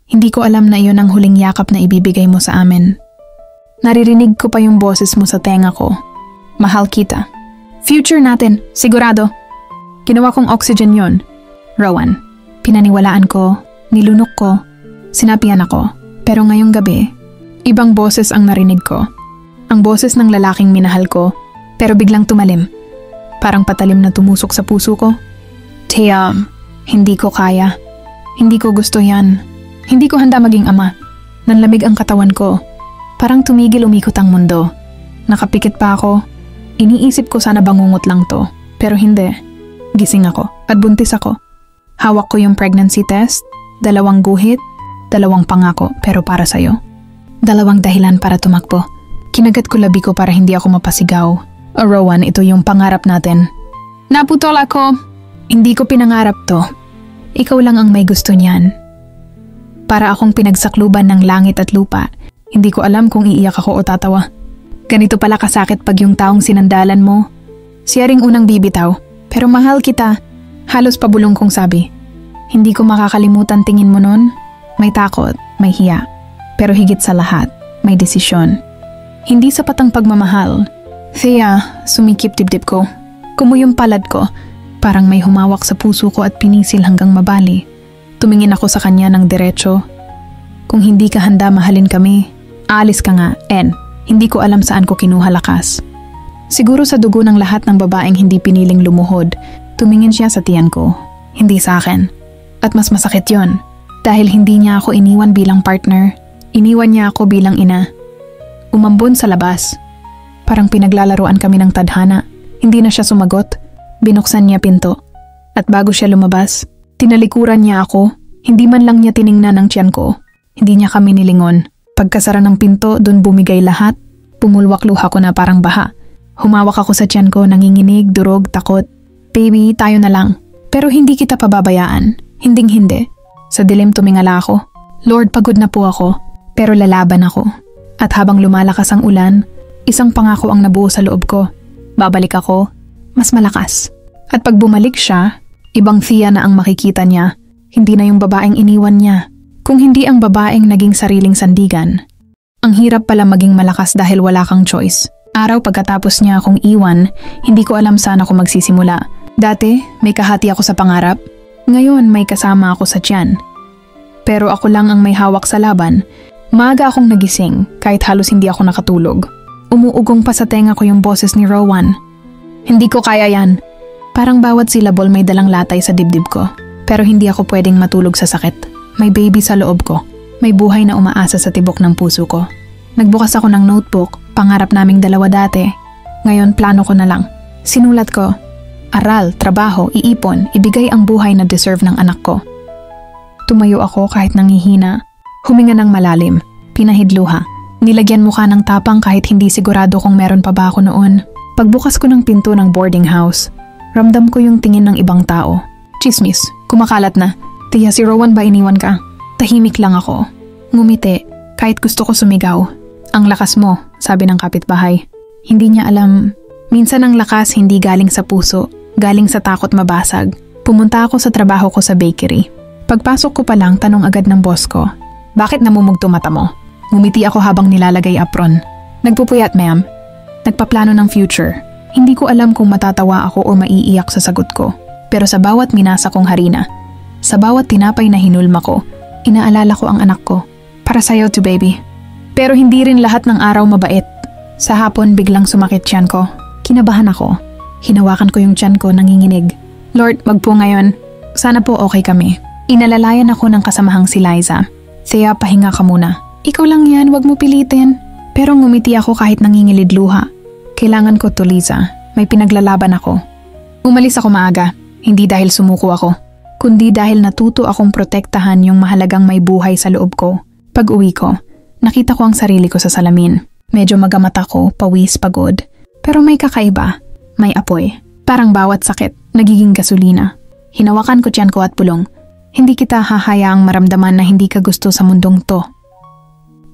Hindi ko alam na iyon ang huling yakap na ibibigay mo sa amin. Naririnig ko pa yung boses mo sa tenga ko. Mahal kita. Future natin, sigurado. Ginawa kong oxygen yon. Rowan, pinaniwalaan ko, nilunok ko, sinapian ako. Pero ngayong gabi, ibang boses ang narinig ko. Ang boses ng lalaking minahal ko, pero biglang tumalim. Parang patalim na tumusok sa puso ko. Thea, hindi ko kaya. Hindi ko gusto yan. Hindi ko handa maging ama. Nanlamig ang katawan ko. Parang tumigil umikot ang mundo. Nakapikit pa ako. Iniisip ko sana bangungot lang to. Pero hindi. Gising ako at buntis ako. Hawak ko yung pregnancy test, 2 guhit, 2 pangako pero para sa'yo. 2 dahilan para tumakbo. Kinagat ko labi ko para hindi ako mapasigaw. Rowan, ito yung pangarap natin. Naputol ako. Hindi ko pinangarap to. Ikaw lang ang may gusto niyan. Para akong pinagsakluban ng langit at lupa. Hindi ko alam kung iiyak ako o tatawa. Ganito pala kasakit pag yung taong sinandalan mo. Siya ring unang bibitaw. Pero mahal kita. Halos pabulong kong sabi. Hindi ko makakalimutan tingin mo nun. May takot, may hiya. Pero higit sa lahat, may desisyon. Hindi sapat ang pagmamahal. Thea, sumikip dibdib ko. Kumuyong palad ko. Parang may humawak sa puso ko at pinisil hanggang mabali. Tumingin ako sa kanya ng diretso. Kung hindi ka handa mahalin kami, aalis ka nga, N. Hindi ko alam saan ko kinuha lakas. Siguro sa dugo ng lahat ng babaeng hindi piniling lumuhod, tumingin siya sa tiyan ko. Hindi sa akin. At mas masakit yon. Dahil hindi niya ako iniwan bilang partner, iniwan niya ako bilang ina. Umambon sa labas. Parang pinaglalaruan kami ng tadhana. Hindi na siya sumagot. Binuksan niya pinto. At bago siya lumabas, tinalikuran niya ako. Hindi man lang niya tiningnan ang tiyan ko. Hindi niya kami nilingon. Pagkasara ng pinto, dun bumigay lahat. Pumulwak luha ko na parang baha. Humawak ako sa tiyan ko, nanginginig, durog, takot. Baby, tayo na lang. Pero hindi kita pababayaan. Hinding-hindi. Sa dilim tumingala ako. Lord, pagod na po ako. Pero lalaban ako. At habang lumalakas ang ulan, isang pangako ang nabuo sa loob ko. Babalik ako, mas malakas. At pag bumalik siya, ibang Thea na ang makikita niya. Hindi na yung babaeng iniwan niya. Kung hindi ang babaeng naging sariling sandigan. Ang hirap pala maging malakas dahil wala kang choice. Araw pagkatapos niya akong iwan, hindi ko alam saan ako magsisimula. Dati, may kahati ako sa pangarap. Ngayon, may kasama ako sa tiyan. Pero ako lang ang may hawak sa laban. Maaga akong nagising, kahit halos hindi ako nakatulog. Umuugong pa sa tenga ko yung boses ni Rowan. Hindi ko kaya yan. Parang bawat syllable may dalang latay sa dibdib ko. Pero hindi ako pwedeng matulog sa sakit. May baby sa loob ko. May buhay na umaasa sa tibok ng puso ko. Nagbukas ako ng notebook, pangarap naming 2 dati. Ngayon plano ko na lang. Sinulat ko, aral, trabaho, iipon, ibigay ang buhay na deserve ng anak ko. Tumayo ako kahit nangihina. Huminga ng malalim, pinahidluha. Nilagyan mukha ng tapang kahit hindi sigurado kung meron pa ba ako noon. Pagbukas ko ng pinto ng boarding house, ramdam ko yung tingin ng ibang tao. Chismis, kumakalat na. Tiya, si Rowan ba iniwan ka? Tahimik lang ako. Ngumiti, kahit gusto ko sumigaw. Ang lakas mo, sabi ng kapitbahay. Hindi niya alam. Minsan ang lakas hindi galing sa puso, galing sa takot mabasag. Pumunta ako sa trabaho ko sa bakery. Pagpasok ko pa lang, tanong agad ng boss ko. Bakit namumugto mata mo? Ngumiti ako habang nilalagay apron. Nagpupuyat, ma'am. Nagpaplano ng future. Hindi ko alam kung matatawa ako o maiiyak sa sagot ko. Pero sa bawat minasa kong harina, sa bawat tinapay na hinulma ko, inaalala ko ang anak ko. Para sa'yo to baby. Pero hindi rin lahat ng araw mabait. Sa hapon biglang sumakit tiyan ko. Kinabahan ako. Hinawakan ko yung tiyan ko, nanginginig. Lord, wag po ngayon. Sana po okay kami. Inalalayan ako ng kasamahang si Liza. Thea, pahinga ka muna. Ikaw lang yan, wag mo pilitin. Pero ngumiti ako kahit nangingilid luha. Kailangan ko to, Liza. May pinaglalaban ako. Umalis ako maaga. Hindi dahil sumuko ako. Kundi dahil natuto akong protektahan yung mahalagang may buhay sa loob ko. Pag uwi ko, nakita ko ang sarili ko sa salamin. Medyo magamata ko, pawis, pagod. Pero may kakaiba, may apoy. Parang bawat sakit, nagiging gasolina. Hinawakan ko tiyan ko at bulong. Hindi kita hahayaang maramdaman na hindi ka gusto sa mundong to.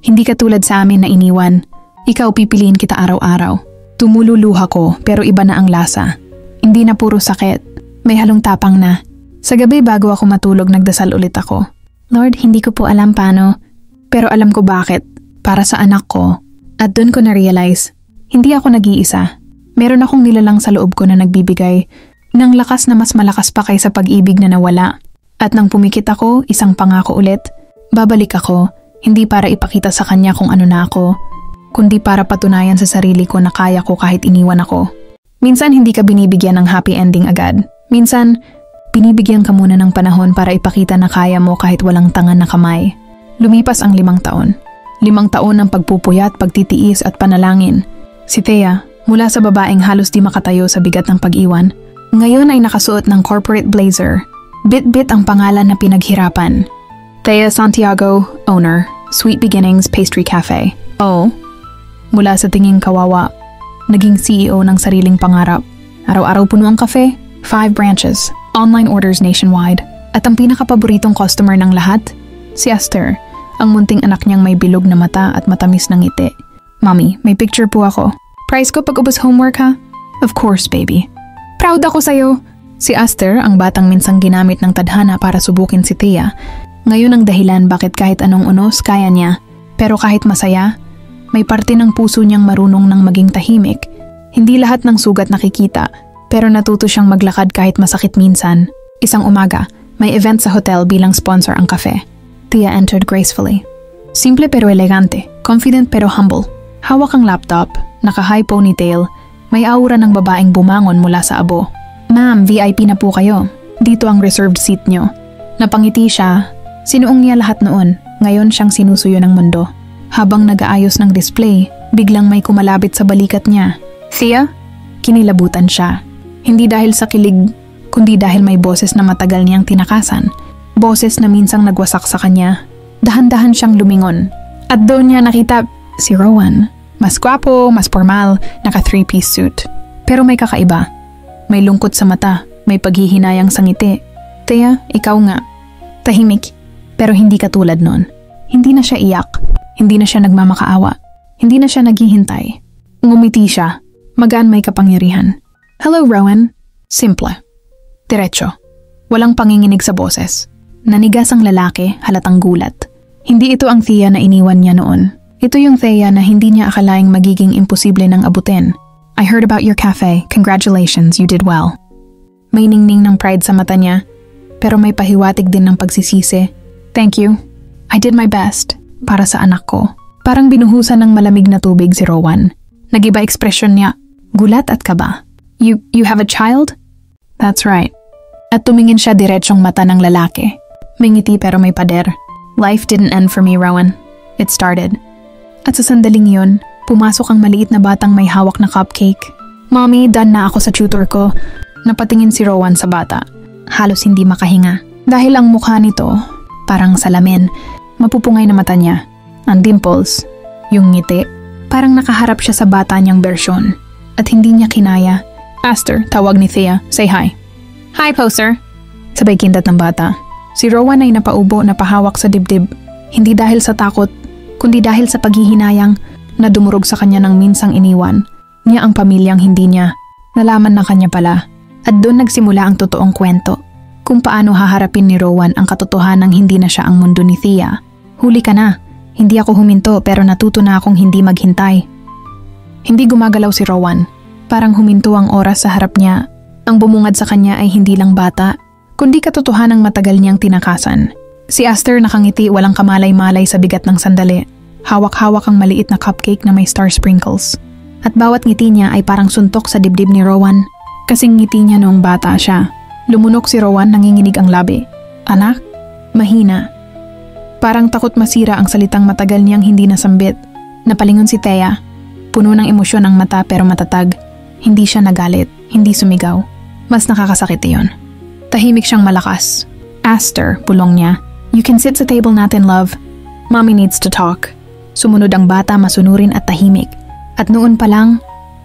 Hindi ka tulad sa amin na iniwan. Ikaw pipiliin kita araw-araw. Tumululuha ko pero iba na ang lasa. Hindi na puro sakit, may halong tapang na. Sa gabi bago ako matulog nagdasal ulit ako. Lord, hindi ko po alam paano, pero alam ko bakit. Para sa anak ko. At doon ko na-realize, hindi ako nag-iisa. Meron akong nilalang sa loob ko na nagbibigay ng lakas na mas malakas pa kaysa pag-ibig na nawala. At nang pumikit ako, isang pangako ulit, babalik ako, hindi para ipakita sa kanya kung ano na ako, kundi para patunayan sa sarili ko na kaya ko kahit iniwan ako. Minsan hindi ka binibigyan ng happy ending agad. Minsan, binibigyan ka muna ng panahon para ipakita na kaya mo kahit walang tangan na kamay. Lumipas ang 5 taon. 5 taon ng pagpupuyat, pagtitiis at panalangin. Si Thea, mula sa babaeng halos di makatayo sa bigat ng pag-iwan, ngayon ay nakasuot ng corporate blazer. Bit-bit ang pangalan na pinaghirapan. Thea Santiago, owner, Sweet Beginnings Pastry Cafe. Oh, mula sa tinging kawawa, naging CEO ng sariling pangarap. Araw-araw puno ang kafe, 5 branches, online orders nationwide. At ang pinakapaboritong customer ng lahat, si Esther, ang munting anak niyang may bilog na mata at matamis na ngiti. Mommy, may picture po ako. Prize ko pag ubos homework ha? Of course, baby. Proud ako sa'yo. Si Esther, ang batang minsang ginamit ng tadhana para subukin si Thea, ngayon ang dahilan bakit kahit anong unos kaya niya. Pero kahit masaya, may parte ng puso niyang marunong nang maging tahimik. Hindi lahat ng sugat nakikita, pero natuto siyang maglakad kahit masakit minsan. Isang umaga, may event sa hotel bilang sponsor ang kafe. Thea entered gracefully. Simple pero elegante, confident pero humble. Hawak ang laptop, naka-high ponytail, may aura ng babaeng bumangon mula sa abo. Ma'am, VIP na po kayo. Dito ang reserved seat niyo. Napangiti siya. Sinuong niya lahat noon. Ngayon siyang sinusuyo ng mundo. Habang nag-aayos ng display, biglang may kumalapit sa balikat niya. Thea? Kinilabutan siya. Hindi dahil sa kilig, kundi dahil may boses na matagal niyang tinakasan. Boses na minsang nagwasak sa kanya. Dahan-dahan siyang lumingon. At doon niya nakita si Rowan. Mas gwapo, mas formal, naka 3-piece suit. Pero may kakaiba. May lungkot sa mata, may paghihinayang sa ngiti. Thea, ikaw nga. Tahimik, pero hindi katulad nun. Hindi na siya iyak. Hindi na siya nagmamakaawa. Hindi na siya naghihintay. Ngumiti siya. Magaan may kapangyarihan. Hello, Rowan. Simple. Diretso. Walang panginginig sa boses. Nanigas ang lalaki, halatang gulat. Hindi ito ang Thea na iniwan niya noon. Ito yung Thea na hindi niya akalaing magiging imposible ng abutin. I heard about your cafe. Congratulations, you did well. May ningning ng pride sa mata niya, pero may pahiwatig din ng pagsisisi. Thank you. I did my best. Para sa anak ko. Parang binuhusan ng malamig na tubig si Rowan. Nagiba ekspresyon niya. Gulat at kaba. You have a child? That's right. At tumingin siya diretsyong mata ng lalaki. May ngiti pero may pader. Life didn't end for me, Rowan. It started. At sa sandaling yun, pumasok ang maliit na batang may hawak na cupcake. Mommy, done na ako sa tutor ko. Napatingin si Rowan sa bata. Halos hindi makahinga. Dahil ang mukha nito, parang salamin. Mapupungay na mata niya. Ang dimples, yung ngiti. Parang nakaharap siya sa bata niyang bersyon. At hindi niya kinaya. Esther, tawag ni Thea. Say hi. Hi po, sir. Sabay kindat ng bata. Si Rowan ay napaubo na pahawak sa dibdib. Hindi dahil sa takot, kundi dahil sa paghihinayang na dumurog sa kanya ng minsang iniwan. Niya ang pamilyang hindi niya. Nalaman na kanya pala. At doon nagsimula ang totoong kwento. Kung paano haharapin ni Rowan ang katotohanang hindi na siya ang mundo ni Thea. Huli ka na. Hindi ako huminto pero natuto na akong hindi maghintay. Hindi gumagalaw si Rowan. Parang huminto ang oras sa harap niya. Ang bumungad sa kanya ay hindi lang bata, kundi katotohanang matagal niyang tinakasan. Si Esther nakangiti walang kamalay-malay sa bigat ng sandali. Hawak-hawak ang maliit na cupcake na may star sprinkles. At bawat ngiti niya ay parang suntok sa dibdib ni Rowan. Kasing ngiti niya noong bata siya. Lumunok si Rowan, nanginginig ang labi. Anak? Mahina. Parang takot masira ang salitang matagal niyang hindi nasambit. Napalingon si Thea. Puno ng emosyon ang mata pero matatag. Hindi siya nagalit, hindi sumigaw. Mas nakakasakit iyon. Tahimik siyang malakas. Esther, bulong niya. You can sit sa table natin, love. Mommy needs to talk. Sumunod ang bata masunurin at tahimik. At noon pa lang,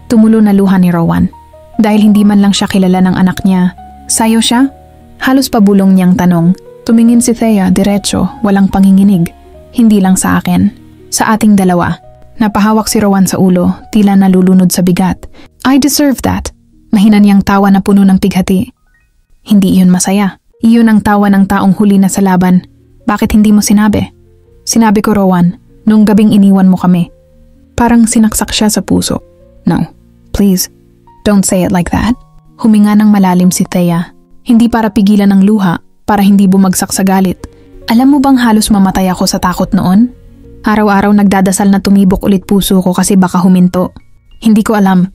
tumulo na luha ni Rowan. Dahil hindi man lang siya kilala ng anak niya. Sayo siya? Halos pabulong niyang tanong. Tumingin si Thea diretso, walang panginginig. Hindi lang sa akin. Sa ating dalawa. Napahawak si Rowan sa ulo, tila nalulunod sa bigat. I deserve that. Mahina niyang tawa na puno ng pighati. Hindi iyon masaya. Iyon ang tawa ng taong huli na sa laban. Bakit hindi mo sinabi? Sinabi ko, Rowan, nung gabing iniwan mo kami. Parang sinaksak siya sa puso. No, please, don't say it like that. Huminga ng malalim si Thea. Hindi para pigilan ng luha, para hindi bumagsak sa galit. Alam mo bang halos mamatay ako sa takot noon? Araw-araw nagdadasal na tumibok ulit puso ko kasi baka huminto. Hindi ko alam.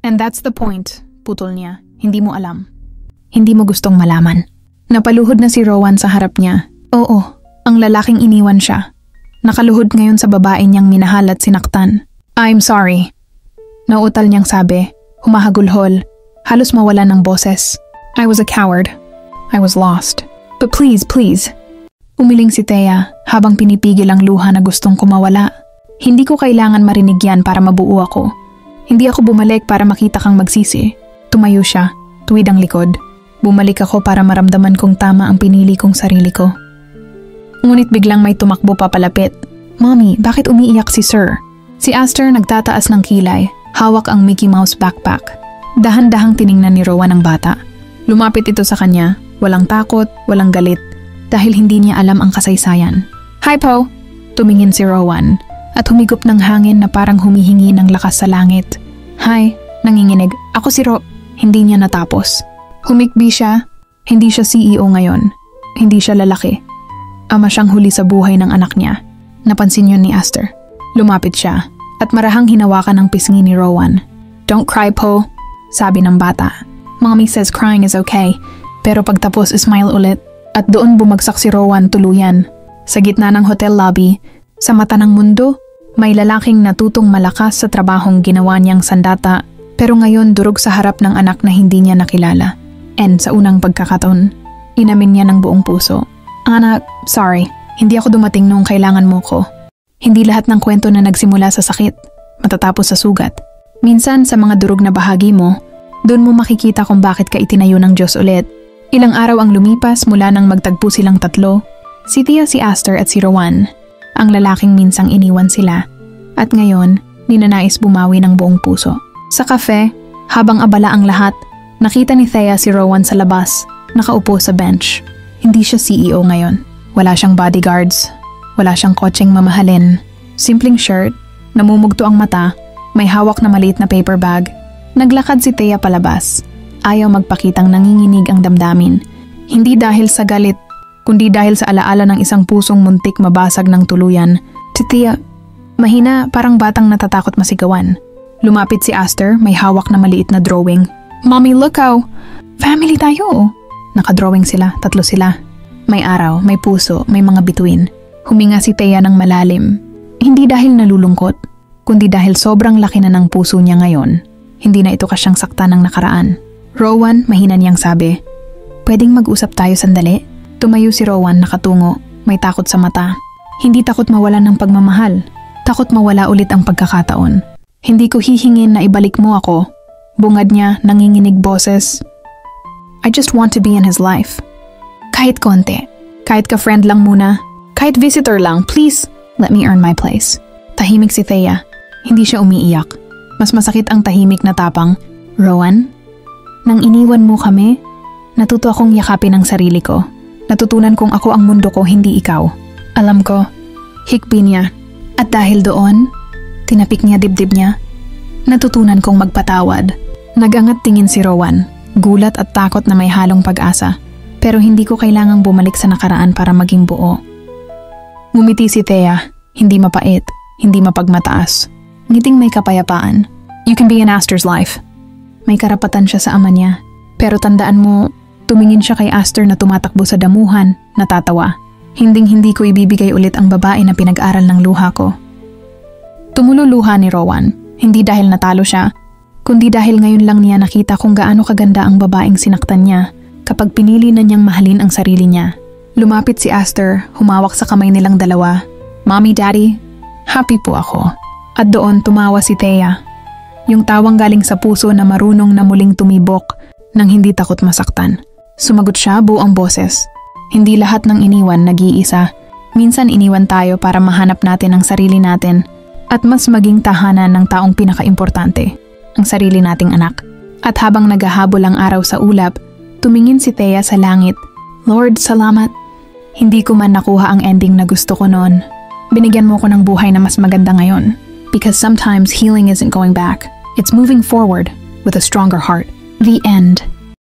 And that's the point, putol niya. Hindi mo alam. Hindi mo gustong malaman. Napaluhod na si Rowan sa harap niya. Oo, ang lalaking iniwan siya. Nakaluhod ngayon sa babae niyang minahal at sinaktan. I'm sorry. Nauutal niyang sabi, humahagulhol, halos mawala ng boses. I was a coward. I was lost. But please, please. Umiling si Thea habang pinipigil ang luha na gustong kumawala. Hindi ko kailangan marinig yan para mabuo ako. Hindi ako bumalik para makita kang magsisi. Tumayo siya, tuwid ang likod. Bumalik ako para maramdaman kong tama ang pinili kong sarili ko. Ngunit biglang may tumakbo papalapit. Mommy, bakit umiiyak si Sir? Si Aster nagtataas ng kilay, hawak ang Mickey Mouse backpack. Dahan-dahang tiningnan ni Rowan ang bata. Lumapit ito sa kanya, walang takot, walang galit, dahil hindi niya alam ang kasaysayan. Hi Po! Tumingin si Rowan at humigop ng hangin na parang humihingi ng lakas sa langit. Hi, nanginginig. Ako si Ro. Hindi niya natapos. Humikbi siya. Hindi siya CEO ngayon. Hindi siya lalaki. Ama siyang huli sa buhay ng anak niya. Napansin yun ni Aster. Lumapit siya at marahang hinawakan ang pisngi ni Rowan. Don't cry, Po, sabi ng bata. Mommy says crying is okay, pero pagtapos smile ulit at doon bumagsak si Rowan tuluyan. Sa gitna ng hotel lobby, sa mata ng mundo, may lalaking natutong malakas sa trabahong ginawa niyang sandata pero ngayon durog sa harap ng anak na hindi niya nakilala. And sa unang pagkakataon, inamin niya ng buong puso. Anak, sorry, hindi ako dumating noong kailangan mo ko. Hindi lahat ng kwento na nagsimula sa sakit, matatapos sa sugat. Minsan sa mga durog na bahagi mo, doon mo makikita kung bakit ka itinayo ng Diyos ulit. Ilang araw ang lumipas mula nang magtagpo silang tatlo, si Thea, si Aster at si Rowan, ang lalaking minsang iniwan sila. At ngayon, ninanais bumawi ng buong puso. Sa kafe, habang abala ang lahat, nakita ni Thea si Rowan sa labas, nakaupo sa bench. Hindi siya CEO ngayon. Wala siyang bodyguards. Wala siyang kotseng mamahalin. Simpleng shirt, namumugto ang mata, may hawak na maliit na paper bag. Naglakad si Thea palabas. Ayaw magpakitang nanginginig ang damdamin. Hindi dahil sa galit, kundi dahil sa alaala ng isang pusong muntik mabasag ng tuluyan. Si Thea, mahina parang batang natatakot masigawan. Lumapit si Aster, may hawak na maliit na drawing. Mommy, look how! Family tayo! Nakadrawing sila, tatlo sila. May araw, may puso, may mga bituin. Huminga si Thea ng malalim. Hindi dahil nalulungkot, kundi dahil sobrang laki na ng puso niya ngayon. Hindi na ito kasyang sakta ng nakaraan. Rowan, mahina niyang sabi, pwedeng mag-usap tayo sandali? Tumayo si Rowan nakatungo, may takot sa mata. Hindi takot mawalan ng pagmamahal. Takot mawala ulit ang pagkakataon. Hindi ko hihingin na ibalik mo ako. Bungad niya, nanginginig boses. I just want to be in his life. Kahit konti. Kahit ka-friend lang muna. Kahit visitor lang, please. Let me earn my place. Tahimik si Thea. Hindi siya umiiyak. Mas masakit ang tahimik na tapang. Rowan, nang iniwan mo kami, natuto akong yakapin ang sarili ko. Natutunan kong ako ang mundo ko, hindi ikaw. Alam ko, hikbi niya. At dahil doon, tinapik niya dibdib niya. Natutunan kong magpatawad. Nagangat tingin si Rowan. Gulat at takot na may halong pag-asa. Pero hindi ko kailangang bumalik sa nakaraan para maging buo. Ngumiti si Thea. Hindi mapait. Hindi mapagmataas. Ngiting may kapayapaan. You can be in Aster's life. May karapatan siya sa ama niya. Pero tandaan mo, tumingin siya kay Aster na tumatakbo sa damuhan, natatawa. Hinding-hindi ko ibibigay ulit ang babae na pinag-aral ng luha ko. Tumulo luha ni Rowan. Hindi dahil natalo siya, kundi dahil ngayon lang niya nakita kung gaano kaganda ang babaeng sinaktan niya kapag pinili na niyang mahalin ang sarili niya. Lumapit si Aster, humawak sa kamay nilang dalawa. Mommy, Daddy, happy po ako. At doon tumawa si Thea. Yung tawang galing sa puso na marunong na muling tumibok nang hindi takot masaktan. Sumagot siya buong boses. Hindi lahat ng iniwan nag-iisa. Minsan iniwan tayo para mahanap natin ang sarili natin at mas maging tahanan ng taong pinakaimportante, ang sarili nating anak. At habang naghahabol ang araw sa ulap, tumingin si Thea sa langit. Lord, salamat. Hindi ko man nakuha ang ending na gusto ko noon. Binigyan mo ko ng buhay na mas maganda ngayon. Because sometimes healing isn't going back. It's moving forward with a stronger heart. The end.